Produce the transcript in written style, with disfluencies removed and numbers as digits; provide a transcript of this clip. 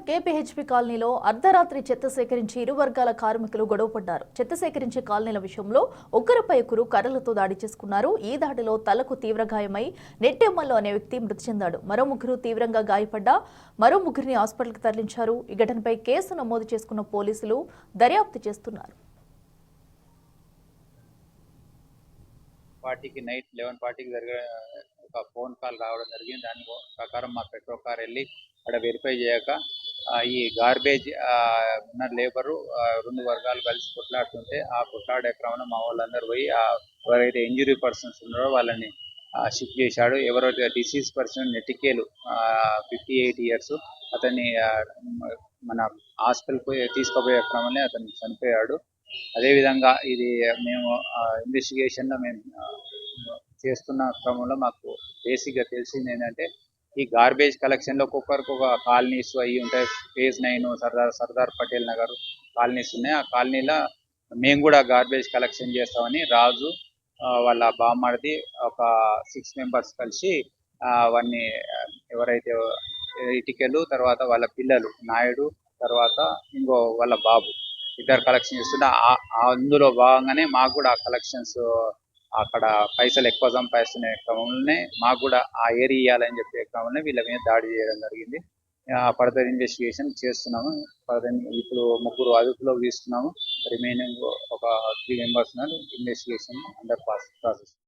KPHP కాలనీలో అర్ధరాత్రి చెత్త సేకరించి ఇరు వర్గాల కార్మికులు గొడవపడ్డారు. చెత్త సేకరించే కాలనీల విషయంలో ఒకరిపై ఒకరు కర్రలతో దాడి చేసుకున్నారు. ఈ దాడిలో తలకు తీవ్ర గాయమై నెట్టెమ్మల్లో అనే వ్యక్తి మృతి చెందాడు. మరో ముగ్గురు తీవ్రంగా గాయపడ్డా మరో ముగ్గురిని హాస్పిటల్కి తరలించారు. ఈ ఘటనపై కేసు నమోదు చేసుకున్న పోలీసులు దర్యాప్తు చేస్తున్నారు. పార్టీకి నైట్ 11:40కి జరిగే ఒక ఫోన్ కాల్ రావడం జరిగింది. దాని ప్రకారం మా పెట్రో కార్ వెళ్ళి అక్కడ వెరిఫై చేయక ఈ గార్బేజ్ ఉన్న లేబరు రెండు వర్గాలు కలిసి కొట్లాడుతుంటే ఆ కొట్లాడే క్రమంలో మా వాళ్ళందరూ పోయి ఎవరైతే ఇంజురీ పర్సన్స్ ఉన్నారో వాళ్ళని షిఫ్ట్ చేశాడు. ఎవరైతే డిసీజ్ పర్సన్ నెటికేలు 58 years అతన్ని మన హాస్పిటల్ పోయి తీసుకుపోయే క్రమంలో అతను చనిపోయాడు. అదేవిధంగా ఇది మేము ఇన్వెస్టిగేషన్లో మేము చేస్తున్న క్రమంలో మాకు బేసిక్గా తెలిసింది ఏంటంటే ఈ గార్బేజ్ కలెక్షన్లో ఒక్కొక్కరికి ఒక కాలనీస్ అవి ఉంటాయి. ఫేజ్ 9 సర్దార్ పటేల్ నగర్ కాలనీస్ ఉన్నాయి. ఆ కాలనీలో మేము కూడా గార్బేజ్ కలెక్షన్ చేస్తామని రాజు వాళ్ళ బామ్మడిది ఒక 6 members కలిసి అవన్నీ ఎవరైతే ఇటికలు తర్వాత వాళ్ళ పిల్లలు నాయుడు తర్వాత ఇంకో వాళ్ళ బాబు ఇద్దరు కలెక్షన్ చేస్తుంటే అందులో భాగంగానే మాకు కూడా కలెక్షన్స్ అక్కడ పైసలు ఎక్కువ సంపాదిస్తున్న క్రమంలోనే మాకు కూడా ఆ ఏరియా ఇవ్వాలని చెప్పే క్రమంలో వీళ్ళ మీద దాడి చేయడం జరిగింది. ఫర్దర్ ఇన్వెస్టిగేషన్ చేస్తున్నాము. ఇప్పుడు ముగ్గురు అదుపులో తీసుకున్నాము. రిమైనింగ్ ఒక 3 members ఇన్వెస్టిగేషన్ అండర్ ప్రాసెస్.